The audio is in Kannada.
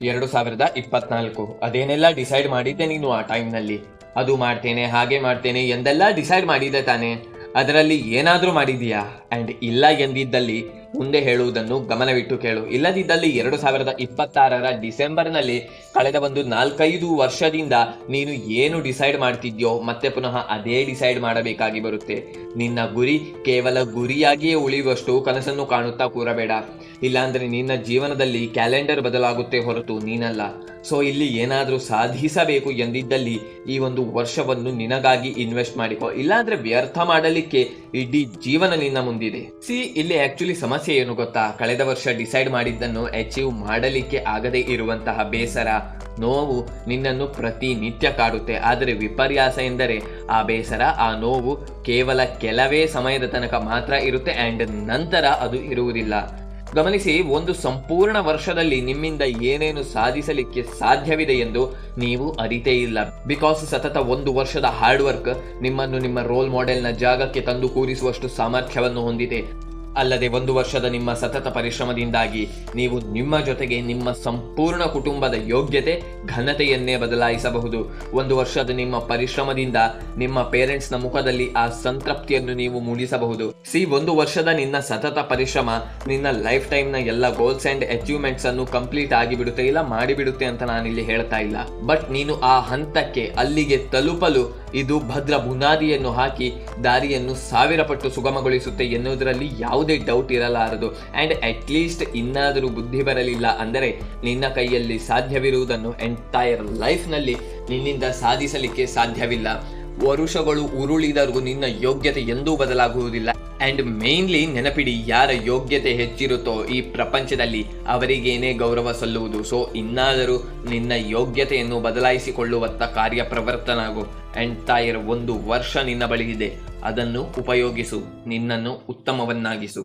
2024 ಅದೇನೆಲ್ಲ ಡಿಸೈಡ್ ಮಾಡಿದ್ದೆ ನೀನು ಆ ಟೈಮ್ನಲ್ಲಿ? ಅದು ಮಾಡ್ತೇನೆ, ಹಾಗೆ ಮಾಡ್ತೇನೆ ಎಂದೆಲ್ಲ ಡಿಸೈಡ್ ಮಾಡಿದ್ದೆ ತಾನೆ? ಅದರಲ್ಲಿ ಏನಾದರೂ ಮಾಡಿದೀಯಾ? ಆ್ಯಂಡ್ ಇಲ್ಲ ಎಂದಿದ್ದಲ್ಲಿ ಮುಂದೆ ಹೇಳುವುದನ್ನು ಗಮನವಿಟ್ಟು ಕೇಳು. ಇಲ್ಲದಿದ್ದಲ್ಲಿ 2026 ಡಿಸೆಂಬರ್ನಲ್ಲಿ ಕಳೆದ ಒಂದು 4-5 ವರ್ಷದಿಂದ ನೀನು ಏನು ಡಿಸೈಡ್ ಮಾಡ್ತಿದ್ಯೋ ಮತ್ತೆ ಪುನಃ ಅದೇ ಡಿಸೈಡ್ ಮಾಡಬೇಕಾಗಿ ಬರುತ್ತೆ. ನಿನ್ನ ಗುರಿ ಕೇವಲ ಗುರಿಯಾಗಿಯೇ ಉಳಿಯುವಷ್ಟು ಕನಸನ್ನು ಕಾಣುತ್ತಾ ಕೂರಬೇಡ. ಇಲ್ಲಾಂದ್ರೆ ನಿನ್ನ ಜೀವನದಲ್ಲಿ ಕ್ಯಾಲೆಂಡರ್ ಬದಲಾಗುತ್ತೆ ಹೊರತು ನೀನಲ್ಲ. ಸೊ ಇಲ್ಲಿ ಏನಾದರೂ ಸಾಧಿಸಬೇಕು ಎಂದಿದ್ದಲ್ಲಿ ಈ ಒಂದು ವರ್ಷವನ್ನು ನಿನಗಾಗಿ ಇನ್ವೆಸ್ಟ್ ಮಾಡಿಕೊ. ಇಲ್ಲಾಂದ್ರೆ ವ್ಯರ್ಥ ಮಾಡಲಿಕ್ಕೆ ಇಡೀ ಜೀವನ ನಿನ್ನ ಮುಂದಿದೆ. ಇಲ್ಲಿ ಆಕ್ಚುಲಿ ಸಮಸ್ಯೆ ಏನು ಗೊತ್ತಾ? ಕಳೆದ ವರ್ಷ ಡಿಸೈಡ್ ಮಾಡಿದ್ದನ್ನು ಅಚೀವ್ ಮಾಡಲಿಕ್ಕೆ ಆಗದೆ ಇರುವಂತಹ ಬೇಸರ, ನೋವು ನಿನ್ನನ್ನು ಪ್ರತಿನಿತ್ಯ ಕಾಡುತ್ತೆ. ಆದರೆ ವಿಪರ್ಯಾಸ ಎಂದರೆ ಆ ಬೇಸರ, ಆ ನೋವು ಕೇವಲ ಕೆಲವೇ ಸಮಯದ ತನಕ ಮಾತ್ರ ಇರುತ್ತೆ ಆ್ಯಂಡ್ ನಂತರ ಅದು ಇರುವುದಿಲ್ಲ. ಗಮನಿಸಿ, ಒಂದು ಸಂಪೂರ್ಣ ವರ್ಷದಲ್ಲಿ ನಿಮ್ಮಿಂದ ಏನೇನು ಸಾಧಿಸಲಿಕ್ಕೆ ಸಾಧ್ಯವಿದೆ ಎಂದು ನೀವು ಅರಿತೇ ಇಲ್ಲ. ಬಿಕಾಸ್ ಸತತ 1 ವರ್ಷದ ಹಾರ್ಡ್ ವರ್ಕ್ ನಿಮ್ಮನ್ನು ನಿಮ್ಮ ರೋಲ್ ಮಾಡೆಲ್ನ ಜಾಗಕ್ಕೆ ತಂದು ಕೂರಿಸುವಷ್ಟು ಸಾಮರ್ಥ್ಯವನ್ನು ಹೊಂದಿದೆ. ಅಲ್ಲದೆ 1 ವರ್ಷದ ನಿಮ್ಮ ಸತತ ಪರಿಶ್ರಮದಿಂದಾಗಿ ನೀವು ನಿಮ್ಮ ಜೊತೆಗೆ ನಿಮ್ಮ ಸಂಪೂರ್ಣ ಕುಟುಂಬದ ಯೋಗ್ಯತೆ, ಘನತೆಯನ್ನೇ ಬದಲಾಯಿಸಬಹುದು. 1 ವರ್ಷದ ನಿಮ್ಮ ಪರಿಶ್ರಮದಿಂದ ನಿಮ್ಮ ಪೇರೆಂಟ್ಸ್ನ ಮುಖದಲ್ಲಿ ಆ ಸಂತೃಪ್ತಿಯನ್ನು ನೀವು ಮೂಡಿಸಬಹುದು. 1 ವರ್ಷದ ನಿನ್ನ ಸತತ ಪರಿಶ್ರಮ ನಿನ್ನ ಲೈಫ್ ಟೈಮ್ನ ಎಲ್ಲ ಗೋಲ್ಸ್ ಆ್ಯಂಡ್ ಅಚೀವ್ಮೆಂಟ್ಸ್ ಅನ್ನು ಕಂಪ್ಲೀಟ್ ಆಗಿಬಿಡುತ್ತೆ, ಇಲ್ಲ ಮಾಡಿಬಿಡುತ್ತೆ ಅಂತ ನಾನಿಲ್ಲಿ ಹೇಳ್ತಾ ಇಲ್ಲ. ಬಟ್ ನೀನು ಆ ಹಂತಕ್ಕೆ, ಅಲ್ಲಿಗೆ ತಲುಪಲು ಇದು ಭದ್ರ ಬುನಾದಿಯನ್ನು ಹಾಕಿ ದಾರಿಯನ್ನು 1000 ಪಟ್ಟು ಸುಗಮಗೊಳಿಸುತ್ತೆ ಎನ್ನುವುದರಲ್ಲಿ ಯಾವುದೇ ಡೌಟ್ ಇರಲಾರದು. ಆ್ಯಂಡ್ ಅಟ್ಲೀಸ್ಟ್ ಇನ್ನಾದರೂ ಬುದ್ಧಿ ಬರಲಿಲ್ಲ ಅಂದರೆ ನಿನ್ನ ಕೈಯಲ್ಲಿ ಸಾಧ್ಯವಿರುವುದನ್ನು ಎಂಟೈರ್ ಲೈಫ್ನಲ್ಲಿ ನಿನ್ನಿಂದ ಸಾಧಿಸಲಿಕ್ಕೆ ಸಾಧ್ಯವಿಲ್ಲ. ವರುಷಗಳು ಉರುಳಿದರೂ ನಿನ್ನ ಯೋಗ್ಯತೆ ಎಂದೂ ಬದಲಾಗುವುದಿಲ್ಲ. ಆ್ಯಂಡ್ ಮೇನ್ಲಿ ನೆನಪಿಡಿ, ಯಾರ ಯೋಗ್ಯತೆ ಹೆಚ್ಚಿರುತ್ತೋ ಈ ಪ್ರಪಂಚದಲ್ಲಿ ಅವರಿಗೇನೇ ಗೌರವ ಸಲ್ಲುವುದು. ಸೊ ಇನ್ನಾದರೂ ನಿನ್ನ ಯೋಗ್ಯತೆಯನ್ನು ಬದಲಾಯಿಸಿಕೊಳ್ಳುವತ್ತ ಕಾರ್ಯಪ್ರವರ್ತನಾಗು. ಎಂಟೈರ್ 1 ವರ್ಷ ನಿನ್ನ ಬಳಿ ಇದೆ, ಅದನ್ನು ಉಪಯೋಗಿಸು, ನಿನ್ನನ್ನು ಉತ್ತಮವನ್ನಾಗಿಸು.